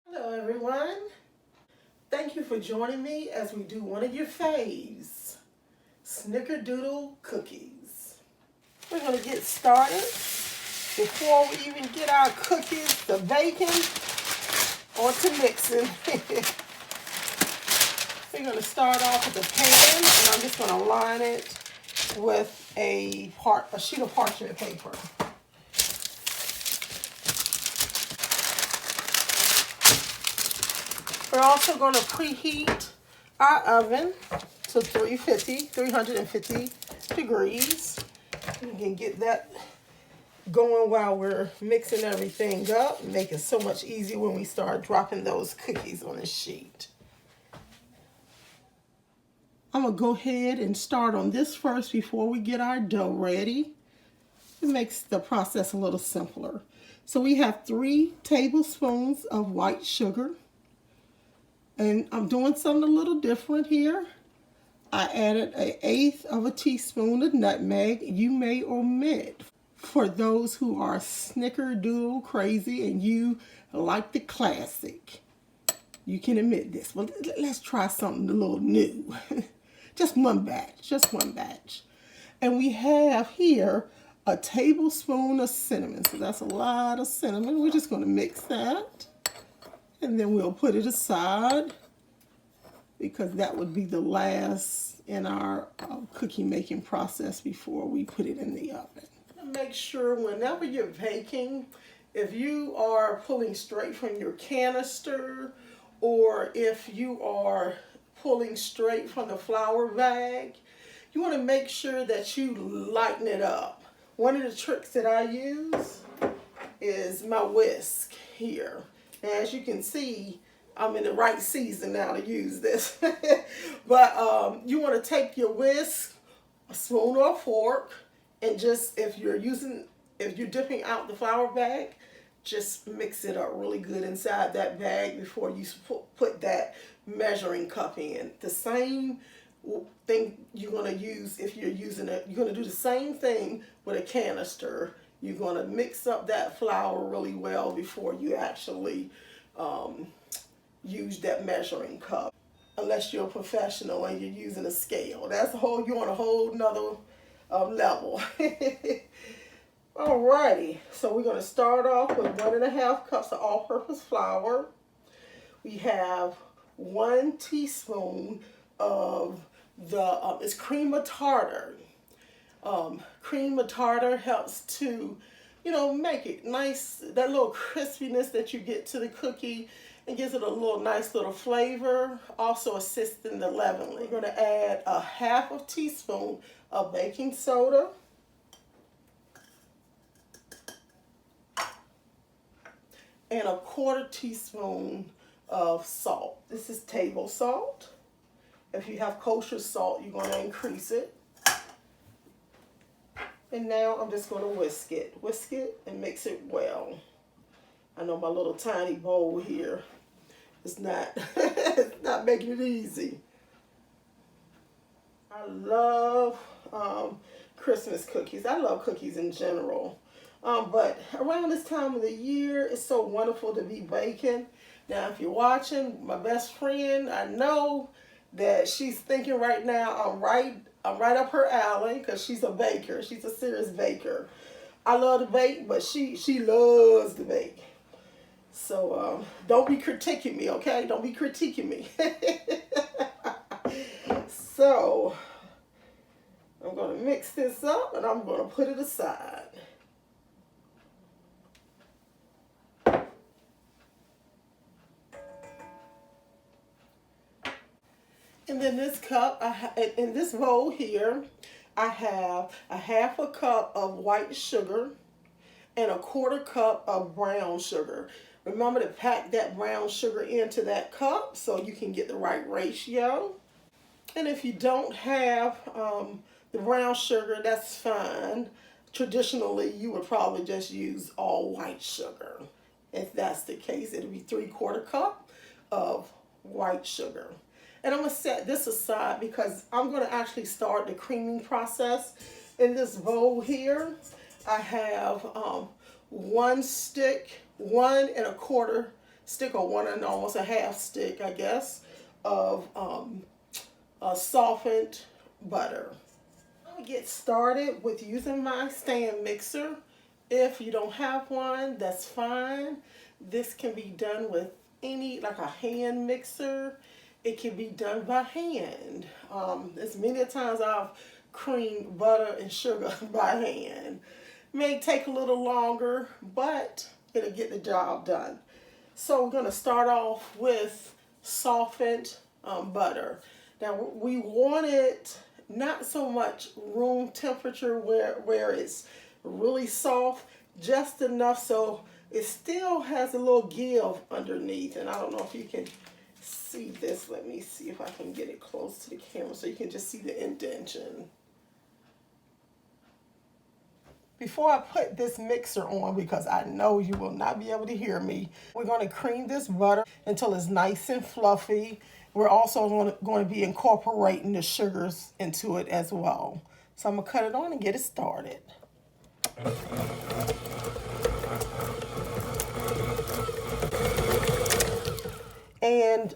Hello everyone. Thank you for joining me as we do one of your faves, Snickerdoodle cookies. We're going to get started. Before we even get our cookies to baking or to mixing, we're going to start off with a pan, and I'm just going to line it with a sheet of parchment paper. We're also going to preheat our oven to 350 degrees. You can get that going while we're mixing everything up. Make it so much easier when we start dropping those cookies on the sheet. I'm going to go ahead and start on this first before we get our dough ready. It makes the process a little simpler. So we have 3 tablespoons of white sugar. And I'm doing something a little different here. I added 1/8 of a teaspoon of nutmeg. You may omit for those who are snickerdoodle crazy and you like the classic. You can omit this. Well, let's try something a little new. Just one batch. And we have here a tablespoon of cinnamon. So that's a lot of cinnamon. We're just going to mix that. And then we'll put it aside because that would be the last in our cookie making process before we put it in the oven. Make sure whenever you're baking, if you are pulling straight from your canister or if you are pulling straight from the flour bag, you want to make sure that you lighten it up. One of the tricks that I use is my whisk here. As you can see, I'm in the right season now to use this. But you want to take your whisk, a spoon or a fork, and just if you're dipping out the flour bag, just mix it up really good inside that bag before you put that measuring cup in. The same thing you're going to use if you're using it. You're going to do the same thing with a canister. You're going to mix up that flour really well before you actually use that measuring cup. Unless you're a professional and you're using a scale. You're on a whole nother level. Alrighty, so we're going to start off with 1.5 cups of all-purpose flour. We have 1 teaspoon of it's cream of tartar. Cream of tartar helps to, make it nice, that little crispiness that you get to the cookie, and gives it a nice little flavor. Also assists in the leavening. We're going to add 1/2 teaspoon of baking soda. And 1/4 teaspoon of salt. This is table salt. If you have kosher salt, you're going to increase it. And now I'm just going to whisk it and mix it well. I know my little tiny bowl here is not, it's not making it easy. I love Christmas cookies. I love cookies in general. But around this time of the year, it's so wonderful to be baking. Now, if you're watching, my best friend, I know that she's thinking right now, I'm right up her alley because she's a baker. She's a serious baker. I love to bake, but she loves to bake. So don't be critiquing me, okay? Don't be critiquing me. So I'm going to mix this up and I'm going to put it aside. And then in this bowl here, I have 1/2 cup of white sugar and 1/4 cup of brown sugar. Remember to pack that brown sugar into that cup so you can get the right ratio. And if you don't have the brown sugar, that's fine. Traditionally, you would probably just use all white sugar. If that's the case, it'll be 3/4 cup of white sugar. And I'm going to set this aside because I'm going to actually start the creaming process. In this bowl here, I have 1 1 1/4 stick or one and almost a half stick, I guess, of softened butter. I'm gonna get started with using my stand mixer. If you don't have one, that's fine. This can be done with any, like a hand mixer. It can be done by hand. As many times I've creamed butter and sugar by hand. May take a little longer, but it'll get the job done. So we're gonna start off with softened butter. Now we want it not so much room temperature where it's really soft, just enough so it still has a little give underneath. And I don't know if you can see this. Let me see if I can get it close to the camera so you can just see the indentation. Before I put this mixer on, because I know you will not be able to hear me, we're going to cream this butter until it's nice and fluffy. We're also going to be incorporating the sugars into it as well. So I'm going to cut it on and get it started. And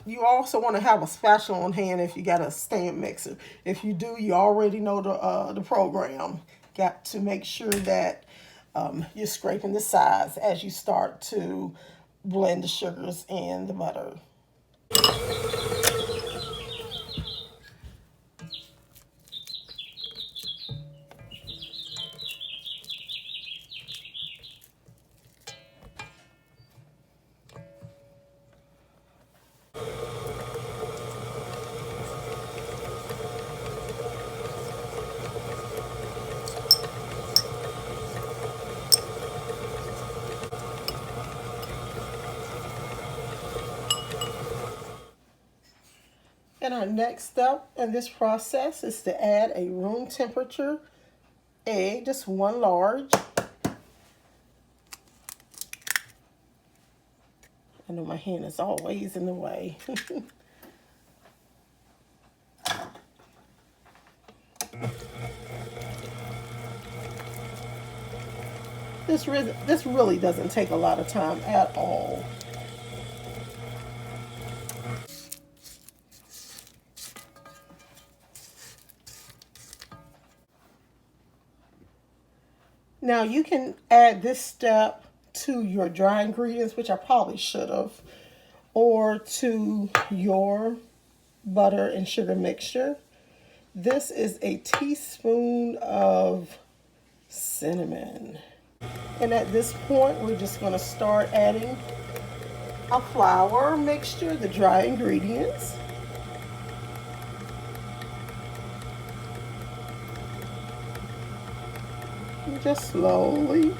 you also want to have a spatula on hand if you got a stand mixer. If you do, you already know the program. Got to make sure that you're scraping the sides as you start to blend the sugars and the butter. And our next step in this process is to add a room temperature egg, just one large. I know my hand is always in the way. This really doesn't take a lot of time at all. Now you can add this step to your dry ingredients, which I probably should have, or to your butter and sugar mixture. This is a teaspoon of cinnamon. And at this point, we're just going to start adding our flour mixture, the dry ingredients. Just slowly.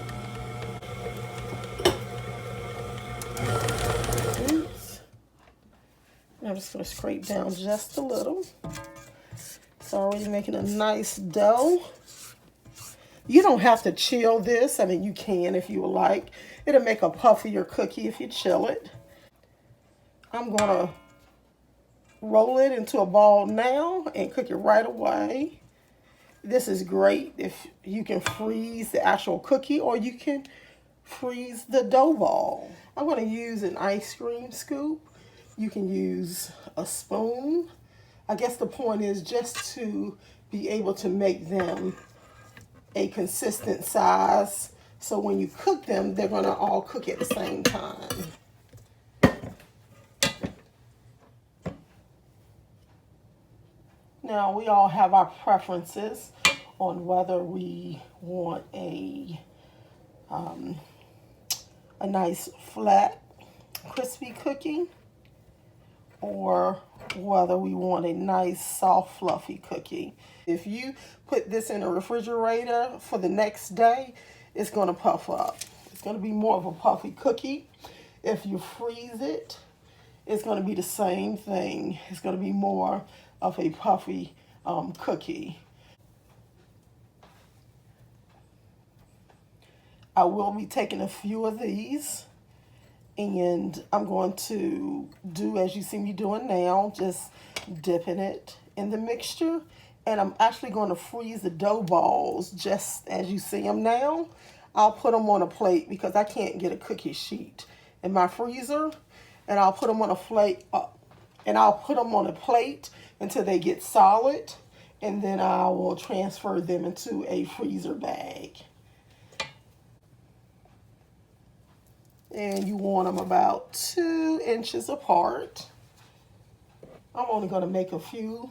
Oops. I'm just going to scrape down just a little. It's already making a nice dough. You don't have to chill this. I mean, you can if you would like. It'll make a puffier cookie if you chill it. I'm going to roll it into a ball now and cook it right away. This is great if you can freeze the actual cookie, or you can freeze the dough ball. I'm going to use an ice cream scoop. You can use a spoon. I guess the point is just to be able to make them a consistent size, so when you cook them, they're going to all cook at the same time. Now, we all have our preferences on whether we want a nice flat crispy cookie, or whether we want a nice soft fluffy cookie. If you put this in a refrigerator for the next day, it's going to puff up. It's going to be more of a puffy cookie. If you freeze it, it's going to be the same thing. It's going to be more of a puffy cookie. I will be taking a few of these, and I'm going to do as you see me doing now, just dipping it in the mixture. And I'm actually going to freeze the dough balls just as you see them now. I'll put them on a plate because I can't get a cookie sheet in my freezer, and I'll put them on a plate. Until they get solid, and then I will transfer them into a freezer bag. And you want them about 2 inches apart. I'm only going to make a few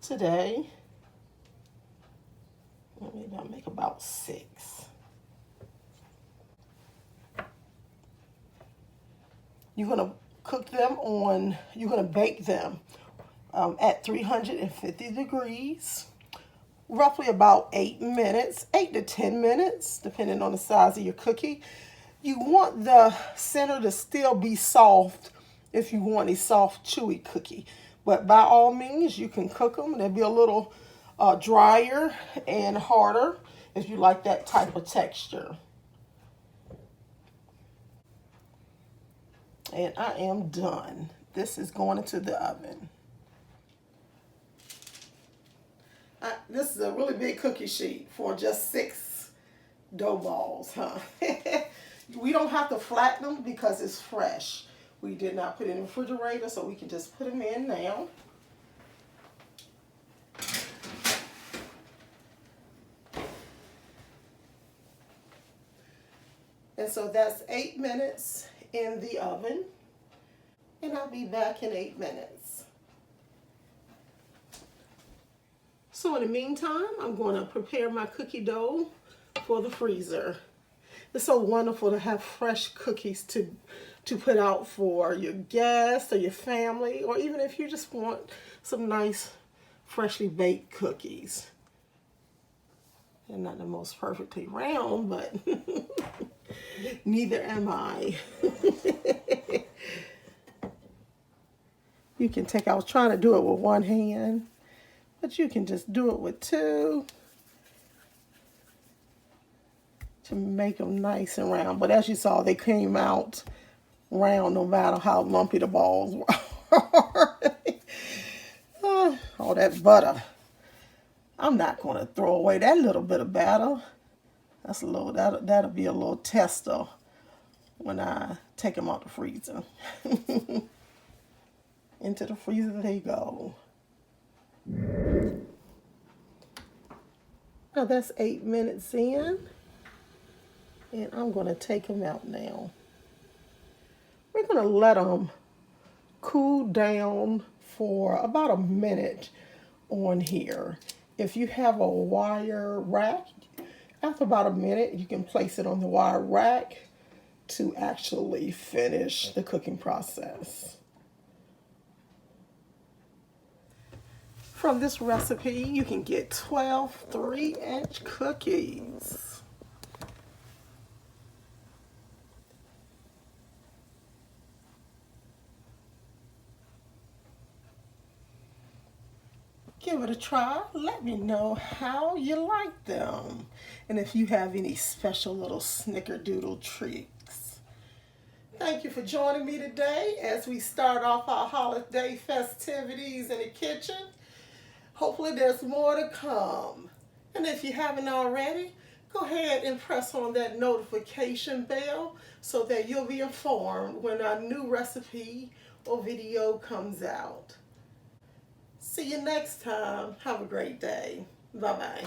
today. Maybe I'll make about 6. You're going to bake them at 350 degrees, roughly about 8 minutes, 8 to 10 minutes, depending on the size of your cookie. You want the center to still be soft if you want a soft, chewy cookie. But by all means, you can cook them. They'll be a little drier and harder if you like that type of texture. And I am done. This is going into the oven. This is a really big cookie sheet for just 6 dough balls, huh? We don't have to flatten them because it's fresh. We did not put it in the refrigerator, so we can just put them in now. And so that's 8 minutes in the oven. And I'll be back in 8 minutes. So in the meantime, I'm going to prepare my cookie dough for the freezer. It's so wonderful to have fresh cookies to put out for your guests or your family, or even if you just want some nice freshly baked cookies. They're not the most perfectly round, but neither am I. You can I was trying to do it with one hand, but you can just do it with 2 to make them nice and round. But as you saw, they came out round no matter how lumpy the balls were. All that butter. I'm not going to throw away that little bit of batter. That's a little, that'll be a little tester when I take them out the freezer. Into the freezer they go. Now that's 8 minutes in, and I'm going to take them out now. We're going to let them cool down for about a minute on here. If you have a wire rack, after about a minute, you can place it on the wire rack to actually finish the cooking process. From this recipe, you can get 12 3-inch cookies. Give it a try. Let me know how you like them. And if you have any special little snickerdoodle tricks. Thank you for joining me today as we start off our holiday festivities in the kitchen. Hopefully there's more to come. And if you haven't already, go ahead and press on that notification bell so that you'll be informed when a new recipe or video comes out. See you next time. Have a great day. Bye-bye.